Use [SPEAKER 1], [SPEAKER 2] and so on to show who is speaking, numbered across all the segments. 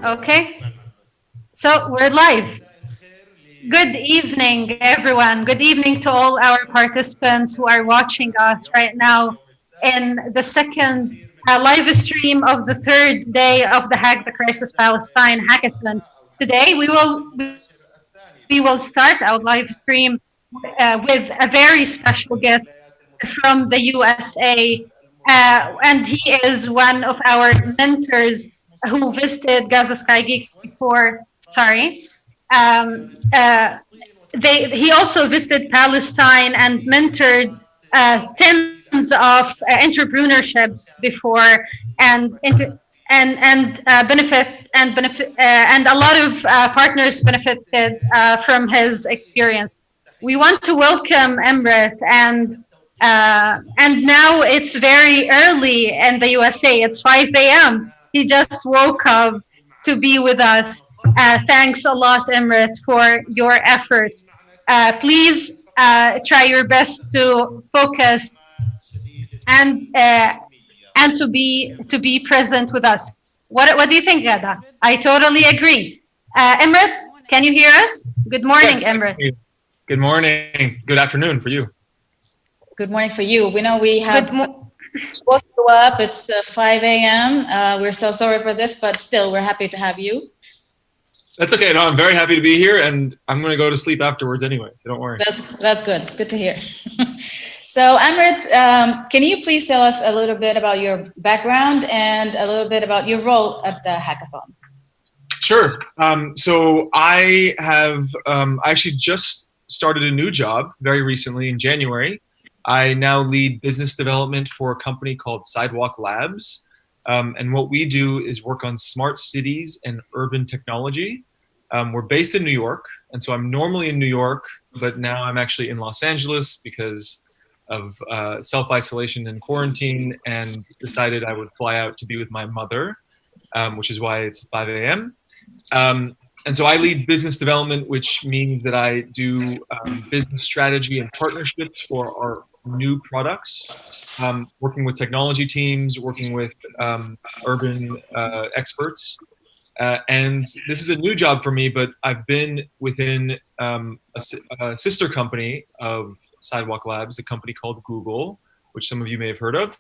[SPEAKER 1] Okay, so we're live. Good evening, everyone. Good evening to all our participants who are watching us right now in the second live stream of the third day of the Hack the Crisis Palestine hackathon. Today, we will start our live stream with a very special guest from the USA, and he is one of our mentors who visited Gaza Sky Geeks before. Sorry. Um, uh, he also visited Palestine and mentored tens of entrepreneurships before, and and a lot of partners benefited from his experience. We want to welcome Emret, and now it's very early in the USA. It's 5 a.m. He just woke up to be with us. Thanks a lot, Emret, for your efforts. Please try your best to focus and to be present with us. What do you think, Gada? I totally agree. Emret, can you hear us? Good morning,
[SPEAKER 2] Yes.
[SPEAKER 1] Emret.
[SPEAKER 2] Good morning. Good afternoon for you.
[SPEAKER 3] Good morning for you. We know we have woke you up. It's 5 a.m. We're so sorry for this, but still, we're happy to have you.
[SPEAKER 2] That's okay. No, I'm very happy to be here, and I'm going to go to sleep afterwards anyway, so don't worry.
[SPEAKER 3] That's good. Good to hear. So, Amrit, can you please tell us a little bit about your background and a little bit about your role at the hackathon?
[SPEAKER 2] Sure. So I have I actually just started a new job very recently in January. I now lead business development for a company called Sidewalk Labs. And what we do is work on smart cities and urban technology. We're based in New York, and so I'm normally in New York, but now I'm actually in Los Angeles because of self-isolation and quarantine, and decided I would fly out to be with my mother, which is why it's 5 a.m. And so I lead business development, which means that I do business strategy and partnerships for our new products, working with technology teams, working with urban experts. And this is a new job for me, but I've been within a sister company of Sidewalk Labs, a company called Google, which some of you may have heard of.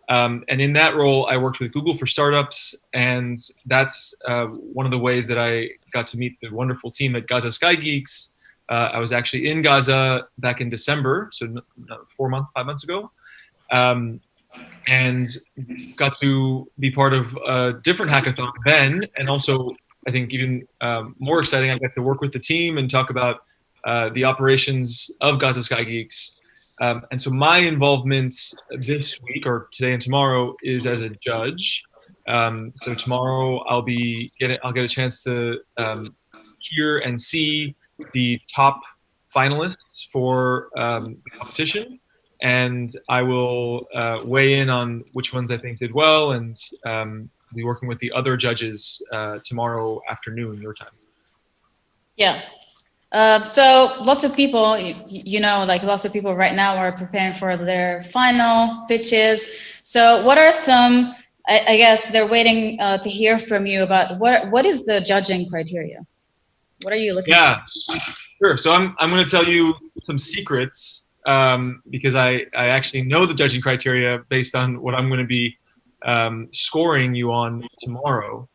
[SPEAKER 2] And in that role, I worked with Google for startups, and that's one of the ways that I got to meet the wonderful team at Gaza Sky Geeks. I was actually in Gaza back in December, so 5 months ago, and got to be part of a different hackathon then, and also I think even more exciting, I got to work with the team and talk about the operations of Gaza Sky Geeks. And so my involvement this week, or today and tomorrow, is as a judge. So tomorrow I'll get a chance to hear and see the top finalists for the competition, and I will weigh in on which ones I think did well, and be working with the other judges tomorrow afternoon, your time.
[SPEAKER 3] Yeah. So lots of people, like lots of people right now are preparing for their final pitches. So what are some, I guess they're waiting to hear from you about what is the judging criteria? What are you looking for?
[SPEAKER 2] Yeah, sure. So I'm going to tell you some secrets because I actually know the judging criteria based on what I'm going to be scoring you on tomorrow.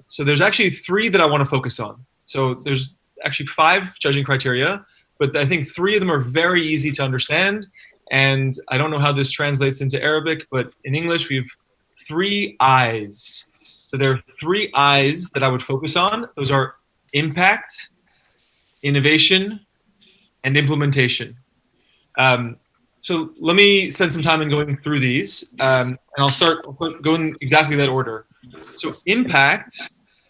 [SPEAKER 2] So there's actually 3 that I want to focus on. So there's actually 5 judging criteria, but I think 3 of them are very easy to understand. And I don't know how this translates into Arabic, but in English we have 3 I's. So there are 3 I's that I would focus on. Those are impact, innovation, and implementation. So let me spend some time in going through these, and I'll go in exactly that order. So impact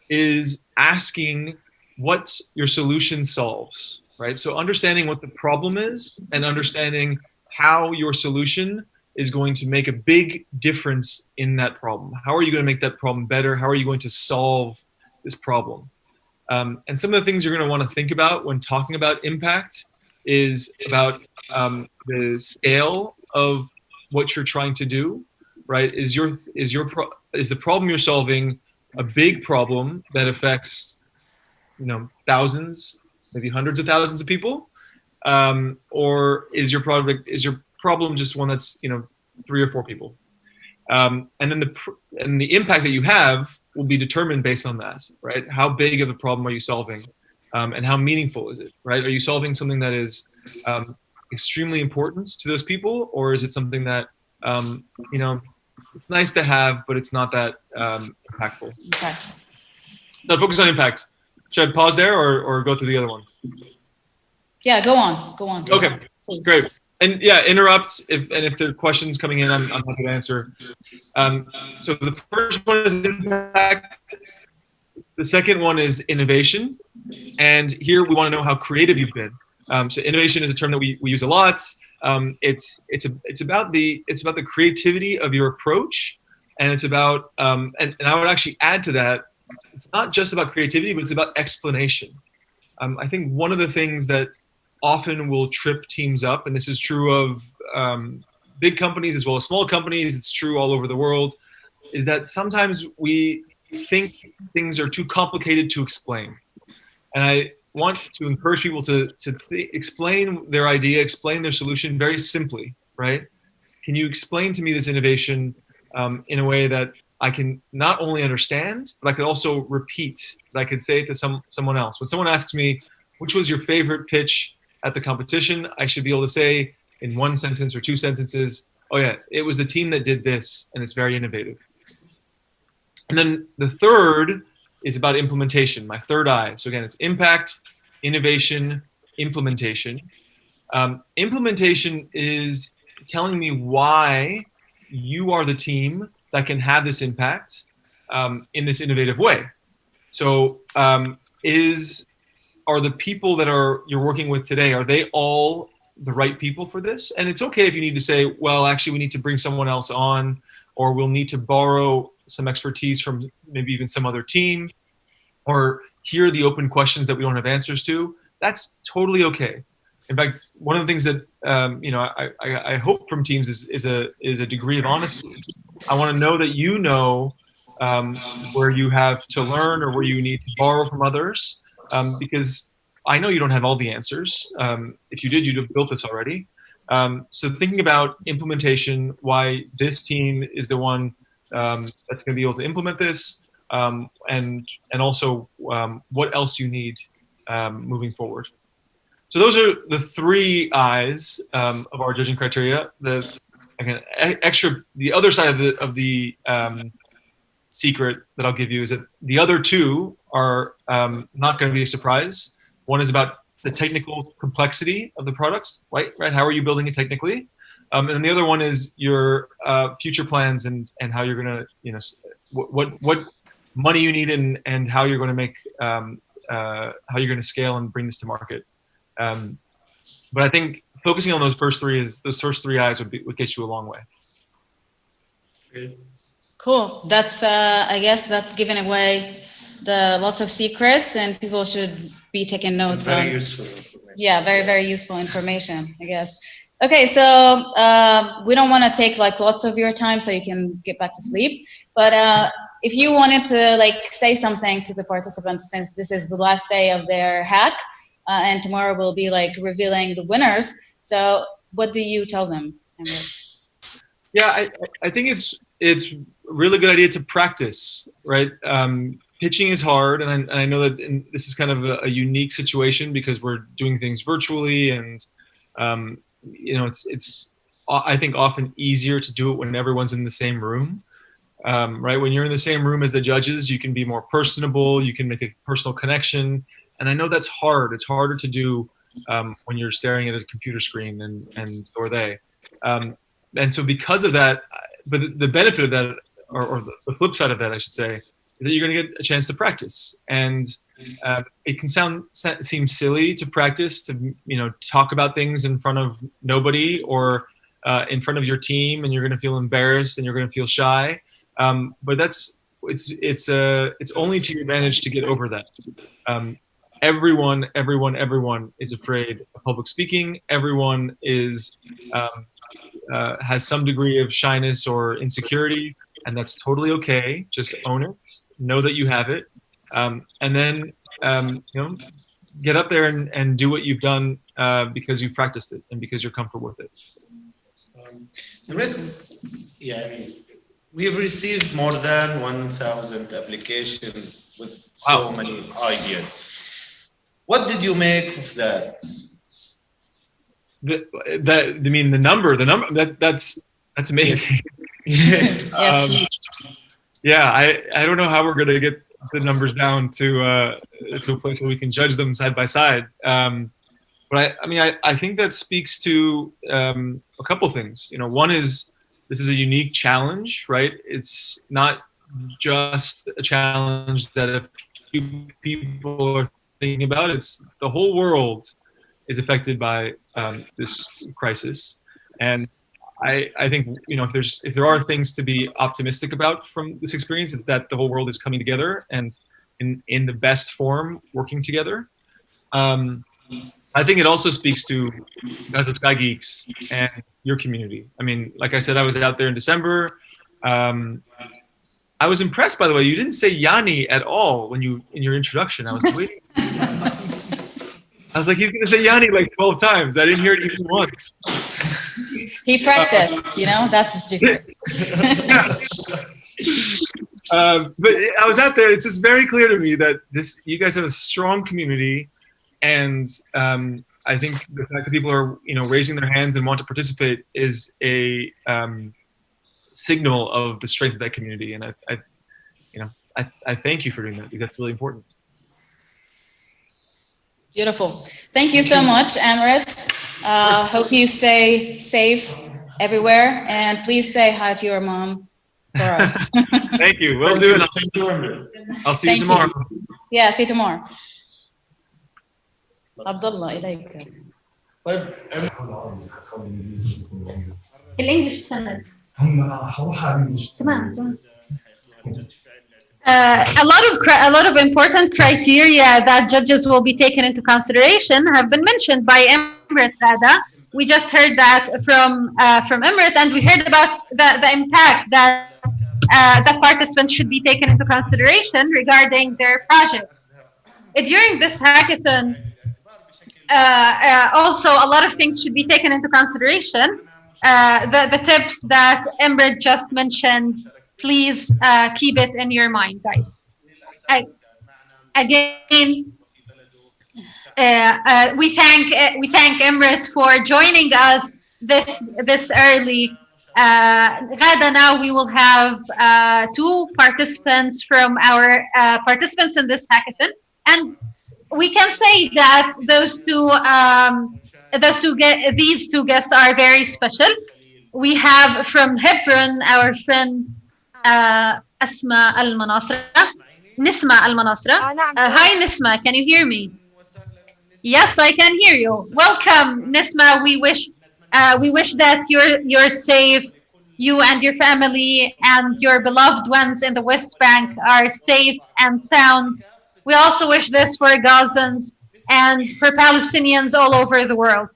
[SPEAKER 2] is asking what your solution solves, right? So understanding what the problem is and understanding how your solution is going to make a big difference in that problem. How are you going to make that problem better? How are you going to solve this problem? And some of the things you're going to want to think about when talking about impact is about the scale of what you're trying to do, right? Is the problem you're solving a big problem that affects, thousands, maybe hundreds of thousands of people, or is your problem just one that's 3 or 4 people? And then the impact that you have will be determined based on that, right? How big of a problem are you solving, and how meaningful is it, right? Are you solving something that is extremely important to those people, or is it something that you know it's nice to have, but it's not that impactful?
[SPEAKER 3] Okay.
[SPEAKER 2] So focus on impact. Should I pause there or go through the other one?
[SPEAKER 3] Yeah, go on. Go on.
[SPEAKER 2] Okay,
[SPEAKER 3] Please.
[SPEAKER 2] great. And yeah, interrupt if there are questions coming in, I'm happy to answer. So the first one is impact. The second one is innovation. And here we want to know how creative you've been. So innovation is a term that we use a lot. It's about the creativity of your approach, and it's about and I would actually add to that, it's not just about creativity, but it's about explanation. I think one of the things that often will trip teams up, and this is true of big companies as well as small companies, it's true all over the world, is that sometimes we think things are too complicated to explain. And I want to encourage people to explain their idea, explain their solution very simply, right? Can you explain to me this innovation in a way that I can not only understand, but I could also repeat, that I could say it to someone else. When someone asks me, which was your favorite pitch at the competition, I should be able to say in 1 sentence or 2 sentences, oh yeah, it was the team that did this, and it's very innovative. And then the third is about implementation, my third I. So again, it's impact, innovation, implementation. Implementation is telling me why you are the team that can have this impact in this innovative way. So are the people that you're working with today, are they all the right people for this? And it's okay if you need to say, well, actually, we need to bring someone else on, or we'll need to borrow some expertise from maybe even some other team, or here are the open questions that we don't have answers to. That's totally okay. In fact, one of the things that I hope from teams is a degree of honesty. I want to know that where you have to learn or where you need to borrow from others, because I know you don't have all the answers. If you did, you'd have built this already. So thinking about implementation, why this team is the one that's going to be able to implement this, and also what else you need moving forward. So those are the 3 I's of our judging criteria. The other side of the secret that I'll give you is that the other 2 are not going to be a surprise. One is about the technical complexity of the products, right? How are you building it technically? And then the other one is your future plans and how you're going to, what money you need and how you're going to make, how you're going to scale and bring this to market. But I think focusing on those first 3 I's would get you a long way.
[SPEAKER 3] Cool. That's I guess that's giving away the lots of secrets, and people should be taking notes.
[SPEAKER 4] Very useful information.
[SPEAKER 3] Yeah, very useful information, I guess. Okay, so we don't want to take like lots of your time, so you can get back to sleep. But if you wanted to say something to the participants, since this is the last day of their hack, and tomorrow we'll be revealing the winners. So what do you tell them, Emirates?
[SPEAKER 2] Yeah, I think it's a really good idea to practice, right? Pitching is hard, and I know that this is kind of a unique situation because we're doing things virtually, and it's I think often easier to do it when everyone's in the same room, right? When you're in the same room as the judges, you can be more personable, you can make a personal connection, and I know that's hard. It's harder to do when you're staring at a computer screen, and so are they. And so because of that, but the benefit of that, or the flip side of that, I should say, is that you're going to get a chance to practice. And it can seem silly to practice, to talk about things in front of nobody or in front of your team, and you're going to feel embarrassed and you're going to feel shy. But it's only to your advantage to get over that. Everyone is afraid of public speaking. Everyone has some degree of shyness or insecurity, and that's totally okay. Just own it. know that you have it, and then get up there and do what you've done because you've practiced it and because you're comfortable with it.
[SPEAKER 4] Yeah, I mean, we've received more than 1,000 applications with so many ideas. What did you make of that?
[SPEAKER 2] I mean, the number that's amazing.
[SPEAKER 3] Yes.
[SPEAKER 2] Yeah, I don't know how we're going to get the numbers down to a place where we can judge them side by side. But I think that speaks to a couple things. One is this is a unique challenge, right? It's not just a challenge that a few people are thinking about. It's the whole world is affected by this crisis, and I think if there are things to be optimistic about from this experience, it's that the whole world is coming together and in the best form working together. I think it also speaks to Gaza Sky Geeks and your community. I mean, like I said, I was out there in December. I was impressed, by the way. You didn't say Yani at all in your introduction. I was waiting. I was like, he's going to say Yani like 12 times. I didn't hear it even once.
[SPEAKER 3] He practiced, that's his secret.
[SPEAKER 2] But I was out there. It's just very clear to me that you guys have a strong community, and I think the fact that people are raising their hands and want to participate is a signal of the strength of that community. And I thank you for doing that, because that's really important.
[SPEAKER 3] Beautiful. Thank you so much, Amrit. Hope you stay safe everywhere, and please say hi to your mom for us.
[SPEAKER 2] Thank you. We'll do it. I'll see you tomorrow.
[SPEAKER 3] Yeah, see you tomorrow. Abdullah, إليك.
[SPEAKER 5] طيب
[SPEAKER 1] الانجليش سند
[SPEAKER 5] هم هروح على
[SPEAKER 1] تمام. A lot of important criteria that judges will be taken into consideration have been mentioned by Emrit Rada. We just heard that from Emrit, and we heard about the impact that participants should be taken into consideration regarding their projects. During this hackathon, also a lot of things should be taken into consideration. The tips that Emrit just mentioned, please keep it in your mind, guys. Again, we thank Emrit for joining us this early. Ghada, now we will have two participants from our participants in this hackathon, and we can say that these two guests are very special. We have from Hebron our friend Asma Al-Manasra, Nisma Al-Manasra. Hi Nisma, can you hear me? Yes, I can hear you. Welcome, Nisma. We wish that you're safe. You and your family and your beloved ones in the West Bank are safe and sound. We also wish this for Gazans and for Palestinians all over the world.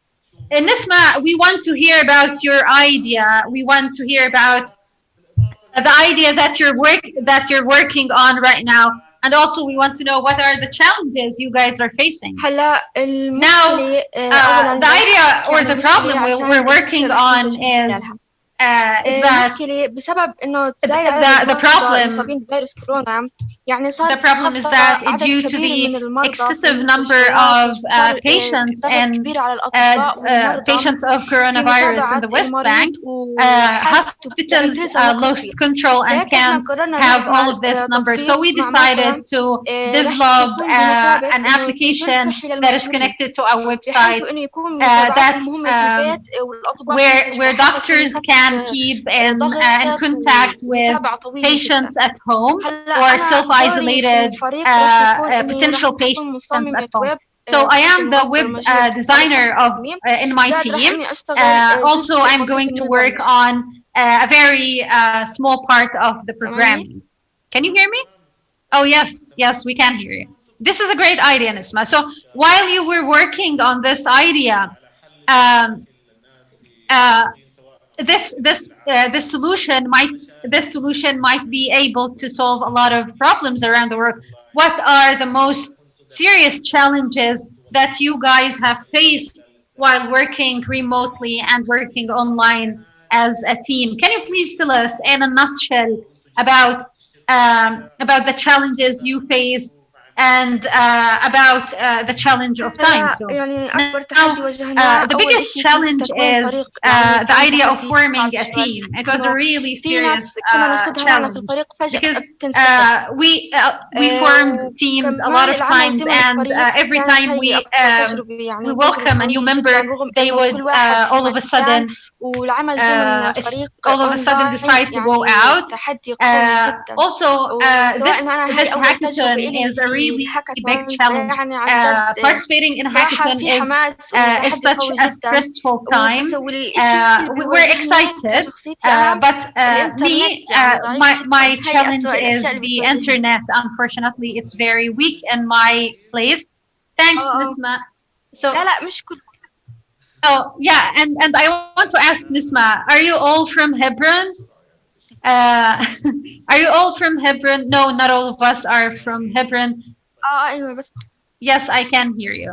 [SPEAKER 1] And Nisma, we want to hear about your idea. We want to hear about the idea that you're working on right now, and also we want to know what are the challenges you guys are facing. Now, the idea or the problem we're working on is that the problem is that due to the excessive number of patients and patients of coronavirus in the West Bank, hospitals lost control and can't have all of this number. So we decided to develop an application that is connected to our website where doctors can keep in contact with patients at home or self-isolated potential patients at home. So I am the web designer in my team. Also, I'm going to work on a very small part of the programming. Can you hear me? Oh, yes, we can hear you. This is a great idea, Nisma. So while you were working on this idea, this solution might be able to solve a lot of problems around the world. What are the most serious challenges that you guys have faced while working remotely and working online as a team? Can you please tell us in a nutshell about about the challenges you face and about the challenge of time
[SPEAKER 6] أنا
[SPEAKER 1] too?
[SPEAKER 6] يعني
[SPEAKER 1] Now,
[SPEAKER 6] أكبر تحدي واجهناه
[SPEAKER 1] the
[SPEAKER 6] أول
[SPEAKER 1] biggest
[SPEAKER 6] إشي كان
[SPEAKER 1] challenge
[SPEAKER 6] تكوين
[SPEAKER 1] is
[SPEAKER 6] فريق يعني
[SPEAKER 1] the
[SPEAKER 6] كان
[SPEAKER 1] idea of
[SPEAKER 6] تحدي
[SPEAKER 1] forming
[SPEAKER 6] صعب
[SPEAKER 1] a
[SPEAKER 6] شوي
[SPEAKER 1] team. It was a
[SPEAKER 6] إنه
[SPEAKER 1] really
[SPEAKER 6] في
[SPEAKER 1] serious
[SPEAKER 6] ناس كنا ناخدها معنا في
[SPEAKER 1] challenge
[SPEAKER 6] الفريق فجأة
[SPEAKER 1] because
[SPEAKER 6] تنسحب
[SPEAKER 1] we formed teams a lot
[SPEAKER 6] وكمان
[SPEAKER 1] of
[SPEAKER 6] العمل
[SPEAKER 1] times,
[SPEAKER 6] ضمن
[SPEAKER 1] and
[SPEAKER 6] الفريق
[SPEAKER 1] every
[SPEAKER 6] كانت
[SPEAKER 1] time
[SPEAKER 6] هي أكثر تجربة
[SPEAKER 1] we
[SPEAKER 6] يعني تجربة
[SPEAKER 1] welcome a new
[SPEAKER 6] قوية
[SPEAKER 1] member,
[SPEAKER 6] جدا رغم
[SPEAKER 1] they
[SPEAKER 6] إنه
[SPEAKER 1] would
[SPEAKER 6] كل واحد في
[SPEAKER 1] all of a
[SPEAKER 6] مكان
[SPEAKER 1] sudden
[SPEAKER 6] والعمل ضمن فريق
[SPEAKER 1] all of a sudden
[SPEAKER 6] أونلاين
[SPEAKER 1] decide to go
[SPEAKER 6] يعني
[SPEAKER 1] out.
[SPEAKER 6] تحدي قوي جدا
[SPEAKER 1] Also,
[SPEAKER 6] وسواء
[SPEAKER 1] this
[SPEAKER 6] إنه أنا هاي
[SPEAKER 1] this
[SPEAKER 6] أول تجربة
[SPEAKER 1] hackathon
[SPEAKER 6] إلي
[SPEAKER 1] is a
[SPEAKER 6] في
[SPEAKER 1] really big
[SPEAKER 6] الهاكاثون
[SPEAKER 1] challenge.
[SPEAKER 6] فيعني عن جد
[SPEAKER 1] Participating in a
[SPEAKER 6] صراحة
[SPEAKER 1] hackathon
[SPEAKER 6] في حماس
[SPEAKER 1] is
[SPEAKER 6] وتحدي
[SPEAKER 1] such
[SPEAKER 6] قوي
[SPEAKER 1] a
[SPEAKER 6] جدا
[SPEAKER 1] stressful time.
[SPEAKER 6] وبس والإشي اللي
[SPEAKER 1] We're
[SPEAKER 6] بيواجهني
[SPEAKER 1] excited,
[SPEAKER 6] كشخصيتي أنا
[SPEAKER 1] but
[SPEAKER 6] الإنترنت
[SPEAKER 1] me,
[SPEAKER 6] يعني ضعيف
[SPEAKER 1] my
[SPEAKER 6] جدا هاي
[SPEAKER 1] challenge
[SPEAKER 6] أسوأ الأشياء
[SPEAKER 1] is
[SPEAKER 6] اللي
[SPEAKER 1] the
[SPEAKER 6] بتواجهني
[SPEAKER 1] internet. Unfortunately, it's very weak in my place. Thanks,
[SPEAKER 6] اه
[SPEAKER 1] Nisma.
[SPEAKER 6] لا
[SPEAKER 1] So,
[SPEAKER 6] لا مش كل
[SPEAKER 1] oh yeah, and I want to ask Nisma, are you all from Hebron? Uh, are you all from Hebron? No, not all of us are from Hebron.
[SPEAKER 6] أيوة بس
[SPEAKER 1] Yes, I can hear you.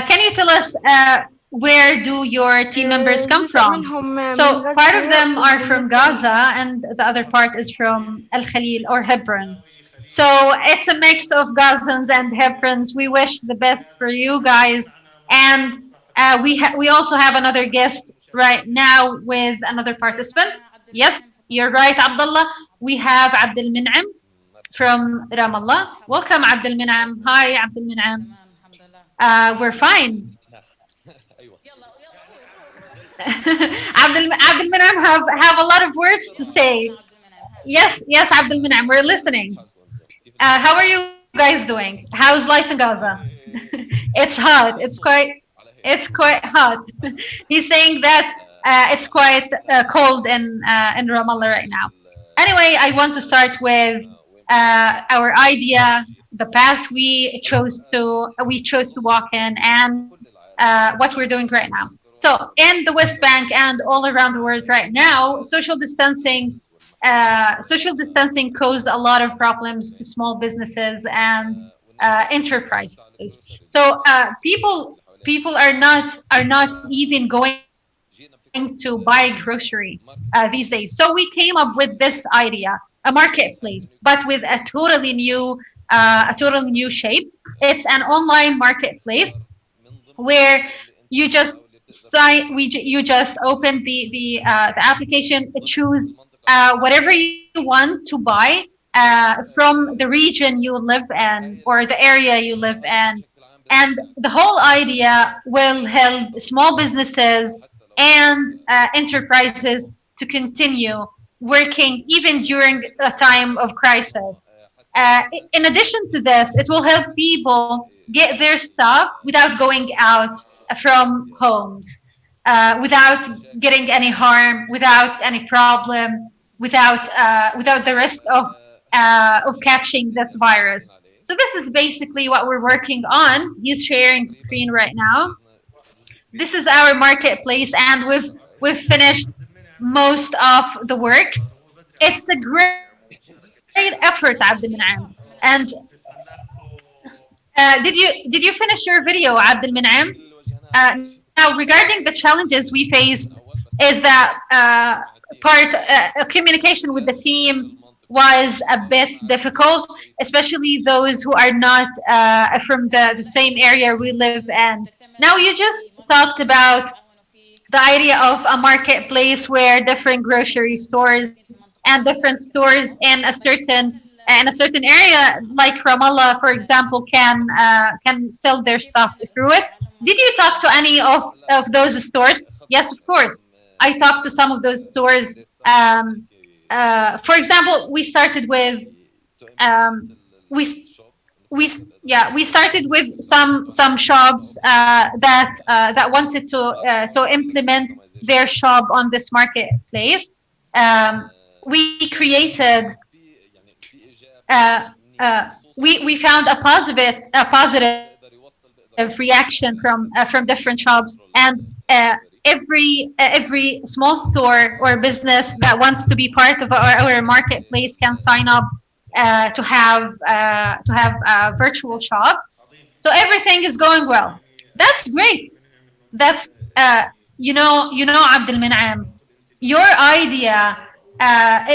[SPEAKER 1] Can you tell us where do your team members come
[SPEAKER 6] جزء
[SPEAKER 1] from?
[SPEAKER 6] منهم من
[SPEAKER 1] So part of
[SPEAKER 6] غزة
[SPEAKER 1] them are from
[SPEAKER 6] والفريق
[SPEAKER 1] Gaza, and the other part is from Al Khalil or Hebron. So it's a mix of Gazans and Hebrons. We wish the best for you guys, and we also have another guest right now with another participant. Yes, you're right, Abdullah. We have Abdul Min'am from Ramallah. Welcome, Abdul Min'am. Hi, Abdul Min'am. We're fine. Abdul Min'am have a lot of words to say. Yes, yes, Abdul Min'am, we're listening. How are you guys doing? How's life in Gaza? It's hot. It's quite hot. He's saying that it's quite cold in Ramallah right now. Anyway, I want to start with our idea, the path we chose to walk in, and what we're doing right now. So, in the West Bank and all around the world right now, social distancing caused a lot of problems to small businesses and enterprises. So people are not even going to buy grocery these days. So we came up with this idea, a marketplace, but with a totally new shape. It's an online marketplace where you just you just open the application, choose whatever you want to buy from the region you live in or the area you live in, and the whole idea will help small businesses and enterprises to continue working even during a time of crisis. In addition to this, it will help people get their stuff without going out from homes, without getting any harm, without any problem, without the risk of catching this virus. So this is basically what we're working on. He's sharing screen right now. This is our marketplace, and we've finished most of the work. It's a great effort, Abdul Min'am. And did you finish your video, Abdul Min'am? Now, regarding the challenges we faced, is that communication with the team was a bit difficult, especially those who are not from the same area we live in. Now, you just talked about the idea of a marketplace where different grocery stores and different stores in a certain area like Ramallah, for example, can sell their stuff through it. Did you talk to any of those stores? Yes, of course. I talked to some of those stores. For example, um, we we started with some shops that wanted to implement their shop on this marketplace. We created we found a positive reaction from different shops, and every small store or business that wants to be part of our marketplace can sign up to have a virtual shop. So everything is going well. That's great. That's Abdul Min'am, your idea.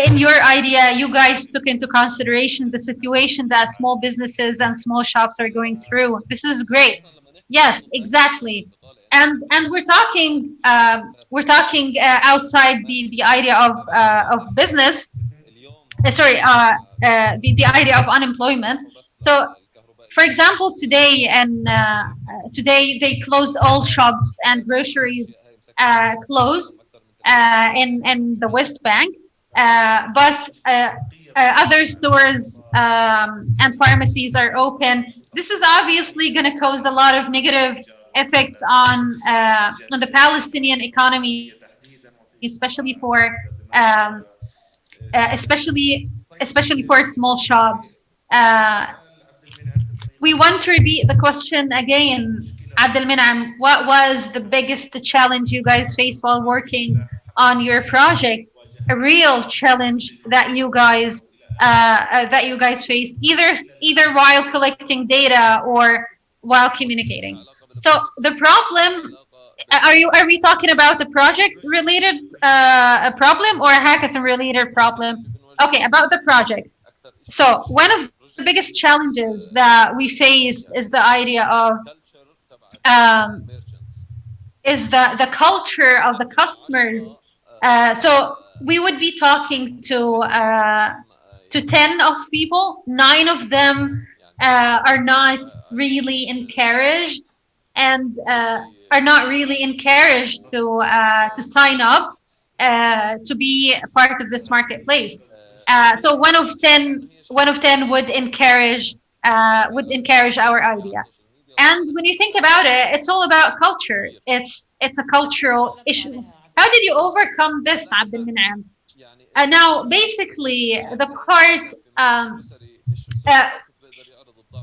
[SPEAKER 1] In your idea, you guys took into consideration the situation that small businesses and small shops are going through. This is great. Yes, exactly. And we're talking outside the idea of business. The idea of unemployment. So for example, today they closed all shops and groceries closed in the West Bank, but other stores and pharmacies are open. This is obviously going to cause a lot of negative effects on the Palestinian economy, um, especially for small shops. Uh, we want to repeat the question again, Abdel Minam. What was the biggest challenge you guys faced while working on your project? A real challenge that you guys faced, either while collecting data or while communicating. So the problem, are we talking about a project related a problem or a hackathon related problem? Okay, about the project. So one of the biggest challenges that we face is the idea of um, the culture of the customers. So we would be talking to 10 of people. 9 of them are not really encouraged and are not really encouraged to sign up to be a part of this marketplace. So one of ten would encourage our idea. And when you think about it, it's all about culture. It's a cultural issue. How did you overcome this, Abdul Minam? Now, basically, the part uh,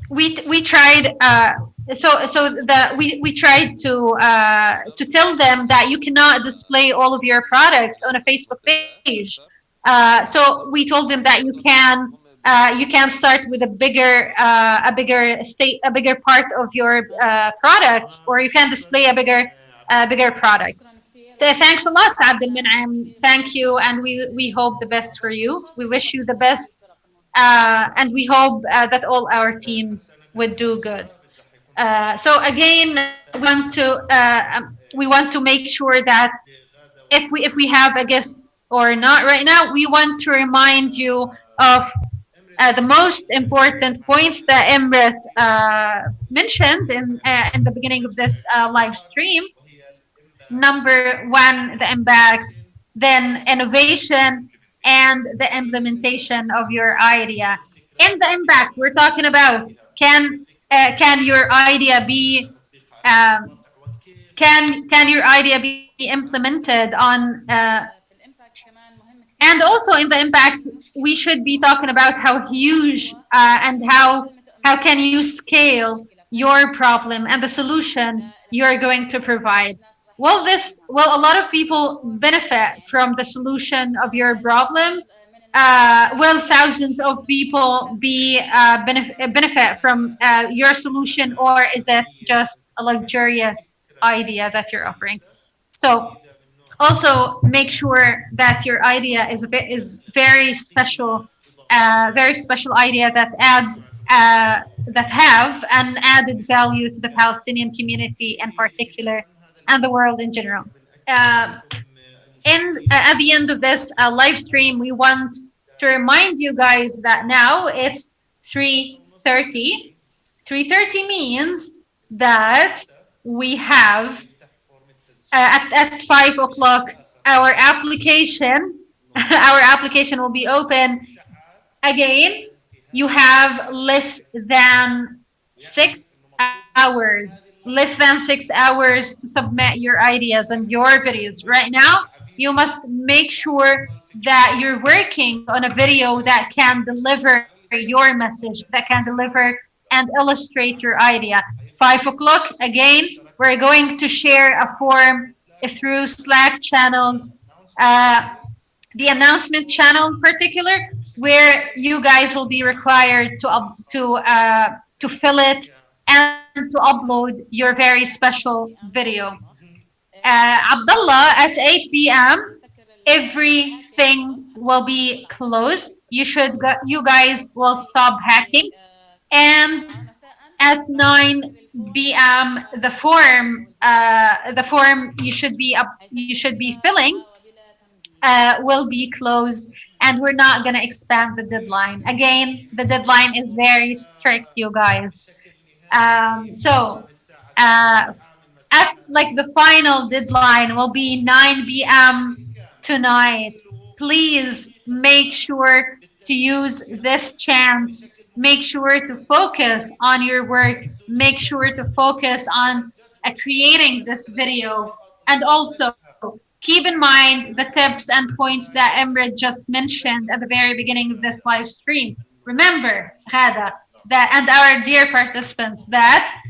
[SPEAKER 1] we tried we tried to tell them that you cannot display all of your products on a Facebook page. So we told them that you can start with a bigger part of your products, or you can display a bigger products. So thanks a lot, Abdul Min'am. Thank you, and we hope the best for you. We wish you the best, and we hope that all our teams would do good. So again, we want to make sure that if we have a guest or not right now, we want to remind you of the most important points that Imrit mentioned in the beginning of this live stream. Number one, the impact, then innovation, and the implementation of your idea. In the impact, we're talking about can your idea be um, can your idea be implemented on and also in the impact, we should be talking about how huge and how can you scale your problem and the solution you're going to provide. A lot of people benefit from the solution of your problem. Will thousands of people benefit from your solution, or is it just a luxurious idea that you're offering? So also make sure that your idea is very special idea that have an added value to the Palestinian community in particular and the world in general. Uh, and at the end of this live stream, we want to remind you guys that now it's 3:30. 3:30 means that we have at 5 o'clock our application our application will be open again. You have less than 6 hours to submit your ideas and your videos. Right now you must make sure that you're working on a video that can deliver your message, that can deliver and illustrate your idea. 5 o'clock again, we're going to share a form through Slack channels, uh, the announcement channel in particular, where you guys will be required to fill it and to upload your very special video. Abdullah, at 8 p.m. everything will be closed. You guys will stop hacking, and at 9 p.m. The form you should be filling will be closed, and we're not going to expand the deadline. Again, the deadline is very strict, you guys. So uh, at like the final deadline will be 9 p.m. tonight. Please make sure to use this chance. Make sure to focus on your work. Make sure to focus on creating this video. And also, keep in mind the tips and points that Emre just mentioned at the very beginning of this live stream. Remember, Ghada, that and our dear participants, that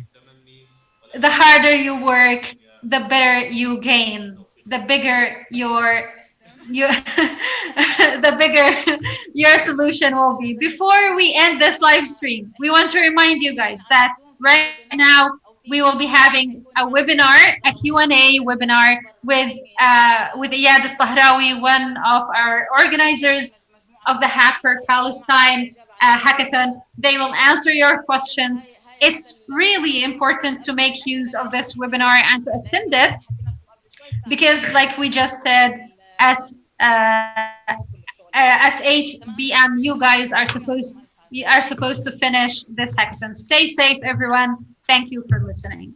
[SPEAKER 1] the harder you work, the better you gain, the bigger the bigger your solution will be. Before we end this live stream, we want to remind you guys that right now we will be having a webinar, a Q&A webinar with Iyad al-Tahrawi, one of our organizers of the Hack for Palestine hackathon. They will answer your questions. It's really important to make use of this webinar and to attend it, because like we just said, at uh, at 8 p.m. you guys are supposed to finish this hackathon. Stay safe, everyone. Thank you for listening.